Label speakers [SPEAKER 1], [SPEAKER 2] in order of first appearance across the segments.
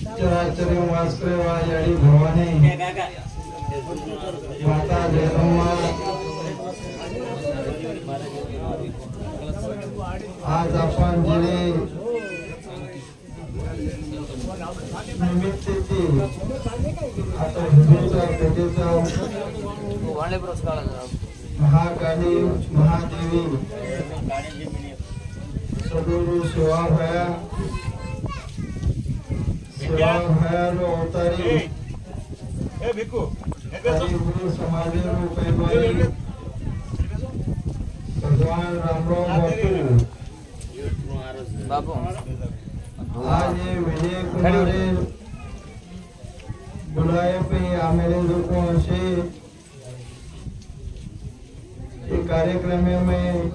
[SPEAKER 1] चराचरी वास्त्रे वायाडी भवानी माता जगदंबा आज आपण जिने निमित्ताची आता हिंदूचा पेटेचा महाकाली महादेवी सदगुरु सेवा भयालो अवतारी गुरु समाज भगवान रामराव बापू आज ये विजय कुमार बुलाए पे मेरे लोगों से एक कार्यक्रम में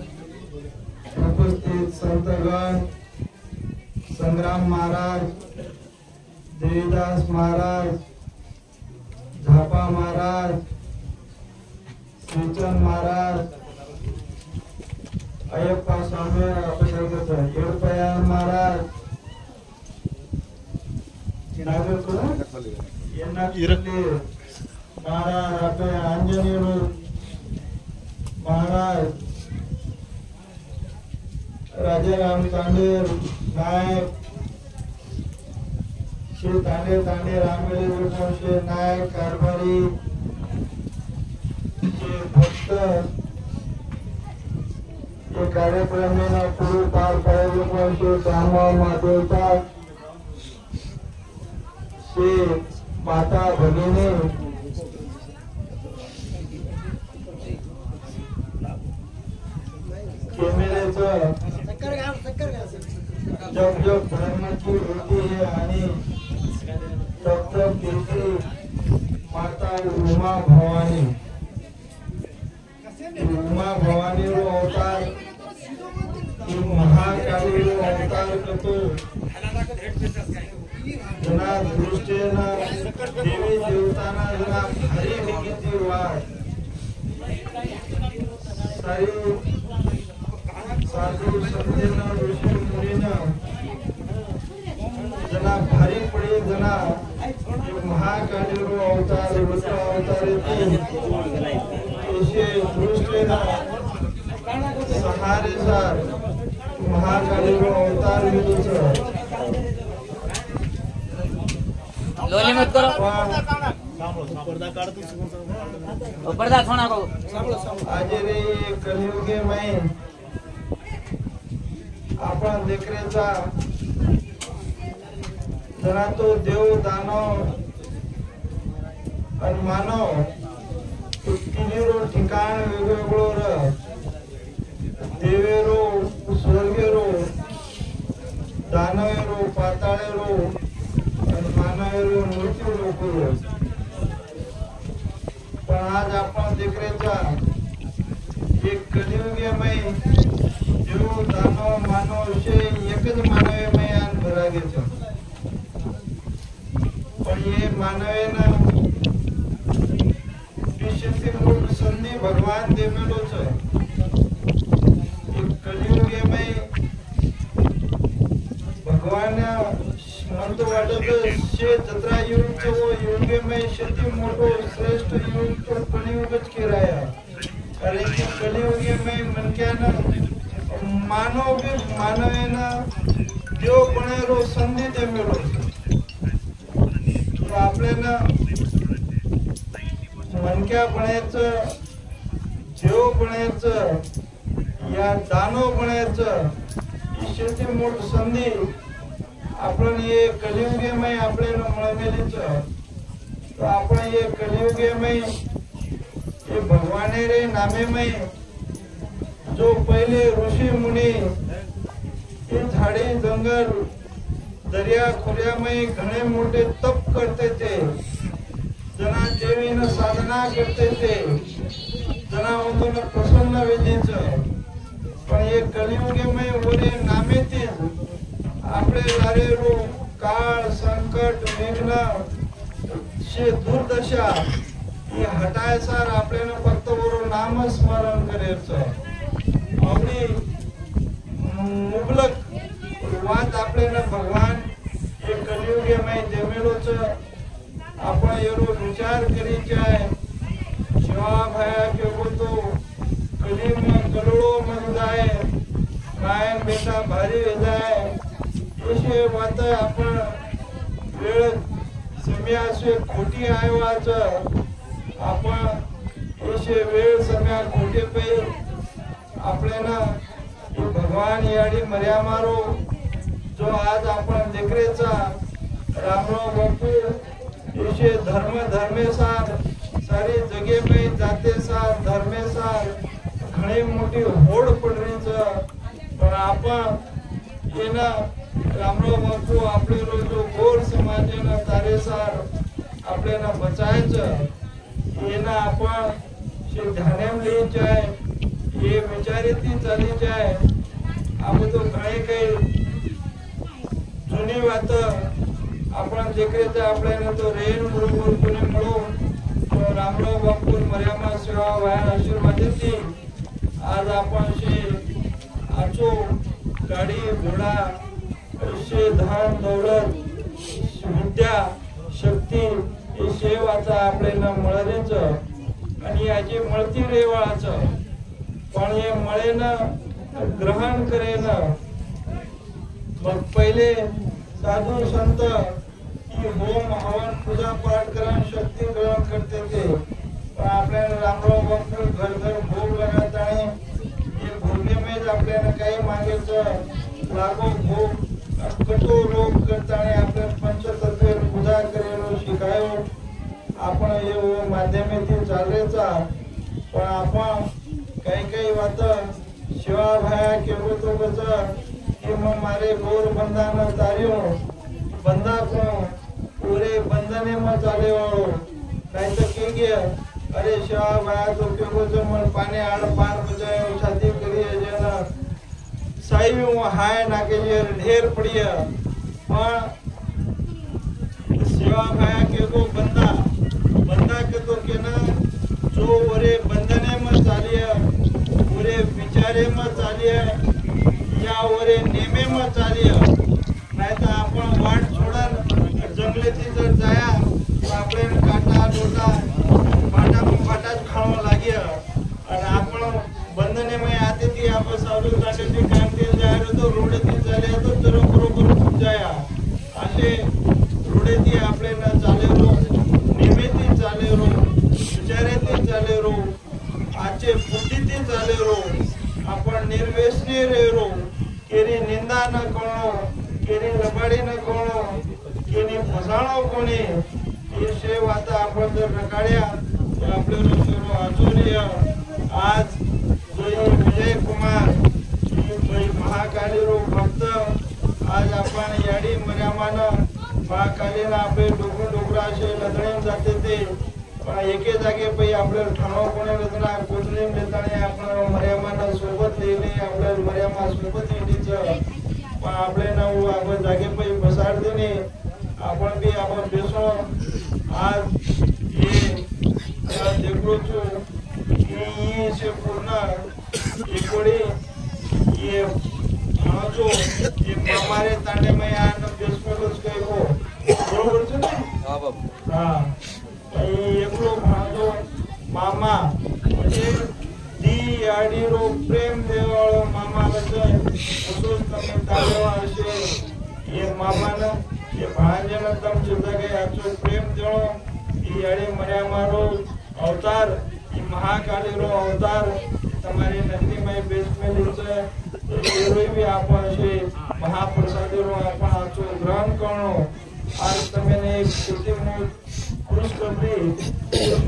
[SPEAKER 1] उपस्थित संतगण संग्राम महाराज देवीदास महाराज झापा महाराज श्रीचंद महाराज अयप्पा स्वामी येडपया महाराज महाराज आंजनेय महाराज राजाराम तांडेर नायक श्री तांडे रामवेली नायक कारभारी भक्त ये कार्यक्रम में पूर्व पार पड़े माधवता से माता भगिनी जब धर्म की होती है आणि तब कीर्ति माता उमा भवानी रो अवतार महाकाली रो अवतार करतो जना दृष्टीना देवी देवताना जना भारी भीती वाट सारी साधु संतना ऋषी मुनीना जना भारी पड़ी जना महाकाली रो अवतार ऐसे दृष्टीना सहारे सार महाकाली रो अवतार
[SPEAKER 2] लोली मत करो पर्दा छोड़ा को
[SPEAKER 1] आज रे कलियुगे में आपण देखरेचा जरा तो देव दानव आणि मानव तिन्हीरो ठिकाण वेगवेगळो र देवेरो स्वर्गेरो दानवेरो पाताळेरो आणि मानवेरो मृत्यू लोकरो पण आज आपण देखरेचा एक कलियुगमय देव दानव मानव से एकच मानवमय आन भरा घेतो पण ये मानवेना संधी भगवान देवेलो छे एक कलियुगमय भगवान म्हणतो वाटत शे जत्रा युग वो युगमय शती मोठो श्रेष्ठ युग तो कलियुगच केराया कारण की कलियुगमय मनक्याना मानव भी मानवेना देव बनेरो संधी देमेलो तो आपल्याला मनक्या बनायचं देव बनायचं या दानव बनायचं ईश्वरची मोठी संधी आपण हे कलियुगमय आपल्याला मिळवलेलीच तो आपण हे कलियुगमय हे भगवाने रे नामेमय जो पहले ऋषि मुनि ये झाड़ी जंगल दरिया खोरिया में घने मोटे तप करते थे जना देवी न साधना करते थे जना उन्होंने प्रसन्न वेदीच पण ये कलियुग में बोले नामे थे आपले लारेरो काळ संकट विघ्न से दुर्दशा ये हटाय सार आपल्याला फक्त बरो नाम स्मरण करायचं मुबलक वाद आपल्याला भगवान हे कलियुगेमय जमेलोच आपण एवढो विचार करीचे आहे शिवा भाया केवो तो कलियुग करोडो मन जाय काय बेटा भारी जाय अशी वात आपण वेळ समयाचे खोटी आयवाच आपण असे वेळ समया खोटे पे आपल्याला भगवान याडी मर्या मारो जो आज आपण लेकरेचा रामराव बापू इसे धर्म धर्मेसार सारी जगे में जाते सार धर्मेसार घणी मोठी होड पडरीच पण आपण येना रामराव बापू आपले जो गोर समाजेना तारेसार आपल्याला बचायचं येना आपण शे ध्यानेम लिहिच आहे ये विचारिती चालीच आहे आपण तो काही काही जुनी वात आपण देखरेचा आपल्याला तो रेन बरोबर कोणी मिळून तो रामराव बापू मर्यामा सेवा वाया आशीर्वाद देती आज आपण शे आचो गाडी घोडा शे धान दौलत विद्या शक्ती हे सेवाचा आपल्याला मळरेच आणि याची मळती रेवाळाच पण हे मळेनं ग्रहण करेन मग पहिले साधू संत की होम हवन पूजा पाठ करून शक्ती ग्रहण करते ते पण आपल्याला रामराव बापू घर घर भोग लागत आहे हे भोगेमेच आपल्याला काही मागेच लागो भोग कठोर रोग करताना आपल्या पंचतत्वे पूजा करेलो शिकायो आपण हे माध्यमेથી चालरेचा पण आपण काही काही वात शिवा भाया केवो तो बच कि मारे गोर बंधान तार्यो बंधा को पूरे बंधने में चाले वाळो नहीं तो के गया अरे शिवा भाया तो केवो जो मन पाने आड़ पार बजायो शादी करी जेना साई वो हाय नाके जे ढेर पड़िया पण शिवा भाया केवो बंधा बंधा के तो केना जो ओरे बंधने में चालिया पूरे विचारे में चालिया या ओरे नेमे में चालिया नहीं तो आपण वाट छोडन जंगलेથી जर जाया तो आपले काटा डोटा फाटा खावा लाग्या और आपण बंधने में आते थी आप साधु काटे थी कांटे जाय तो रोडे थी चाले तो जरो बरोबर जाया असे रोडे थी आपले ना चाले रो नेमे थी चाले रो विचारे थी चाले रो आचे बुद्धि थी चाले रो आपण निर्वेशनी रेरो केरी निंदा न कोणो केरी लबाडी न कोणो केनी फसाणो कोणी ये शे वात आपण जर रकाड्या तो आपले रोशरो आचोर्य आज जो विजय कुमार महाकाली रो भक्त आज आपण याडी मर्यामान महाकालीला आपले डोकरा शे लदणे जाते ते पण एके जागे पै आपले ठाणो कोणे लदना कोचरी लेताने आपण मर्यामान सोबत लेले आपले मर्यामा सोबत येतीच पण आपले नाव आपण जागे पै बसाड देणे आपण बी आपण बेसो आज ये देखो छो ये से पूर्ण एकोडी ये भाजो ये हमारे तांडे में यार न बेसमेलोच काही हो बरोबर छे ने हां बाप हां एकलो भाजो मामा म्हणजे दी याडी रो प्रेम देवाळो मामा म्हणजे असोच તમે તાળવા હશે ये मामाना ये भांजन तम चिंता के आचो प्रेम देळो ई याडी मर्या मारो अवतार ई महाकाली रो अवतार તમારી નંદીમય બેસમેલી છે એરોય બી આપણ છે મહાપ્રસાદી રો આપણ આચો ગ્રહણ કરણો आज તમે ને એક સ્થિતિનો કૃષ કરી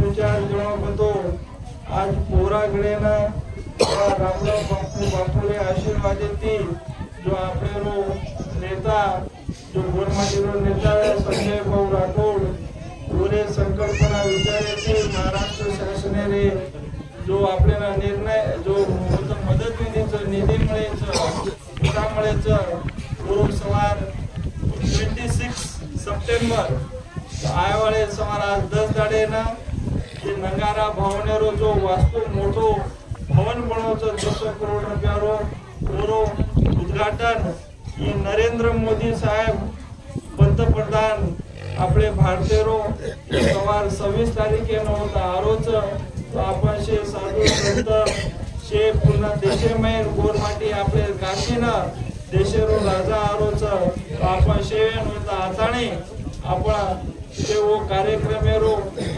[SPEAKER 1] વિચાર જણો બધો आज पोरा गडेना रामराव बापूरे आशीर्वाद देती जो आपले रो नेता जो गोरमाटीरो नेता संजय भाऊ राठोड पूरे संकल्पना विचारे थे महाराष्ट्र शासने रे जो आपल्याला निर्णय जो मदत निधी मिळेचं पूर्व सवार 26 सप्टेंबर आयवाळे सवार आज 10 दाडे ना ये नंगारा भवनेरो जो वास्तु मोठो भवन बनवचं 200 करोड रुपयारो पूरो उद्घाटन ये नरेंद्र मोदी साहेब पंतप्रधान आपले भारतीय सवार 26 तारीखेनं होता आरोच आपण शे साधू संत शे पुन्हा देशेमय गोरमाटी आपले काशीनं देशेरो राजा आरोच आपण शेवेन होता आताणे आपण ते वो कार्यक्रम रो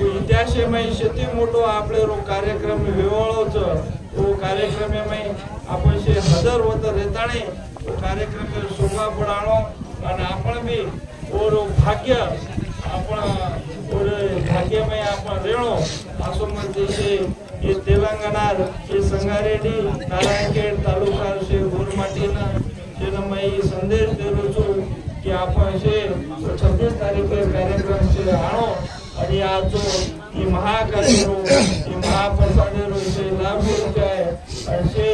[SPEAKER 1] इतिहासमय शेती मोठो आपले रो कार्यक्रम विवळोच वो कार्यक्रम में आपण शे हजर होत रेताणे वो कार्यक्रम शोभा पडाणो आणि आपण भी और भाग्य आपण और भाग्यमय आपण रेणो असो मध्ये शे ये तेलंगणा ये संगारेड्डी नारायणखेड तालुका शे गोरमाटीना जेनमय संदेश देलो छो कि आपण शे 26 तारीखे कार्यक्रम से आणो आणि आज जो ये महाकार्यरो ये महाप्रसादेरो शे लाभ मिळू जाय आणि शे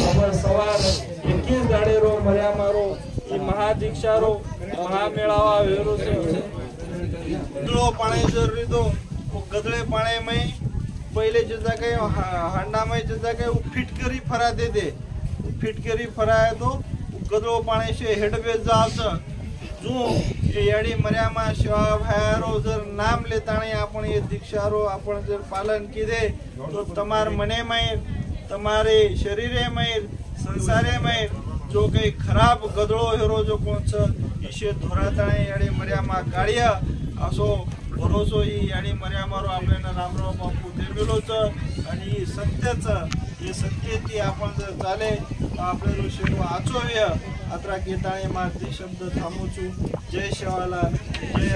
[SPEAKER 1] आपण सवार 21 दाडेरो मर्या मारो ये महादीक्षारो महामेळावा वेरो से गदळो पाणी जरूरी तो गदळे पाणी में पहिले जे जागे हांडा में जे जागे फिटकरी फरा दे दे फिटकरी फरा है तो गदळो पाणी से हेडबे जावचं जो याडी मर्यामा शिवा भैरो जर नाम लेताणे आपण ये दीक्षारो आपण जर पालन कीधे तो तमार मने में तमारे शरीरे में संसारे में जो काही खराब गदळो हेरो जो कोणच इशे धोराताणे याडी मर्यामा काळ्या असो भरोसो ही याडी मर्यामारो आपल्याला रामराव बापू देविलोच आणि सत्यच हे सत्य ती आपण जर चाले आपल्या ऋषीनो आचोव्य अत्रा गीताळे मारती शब्द थांबूचू जय शिवाला जय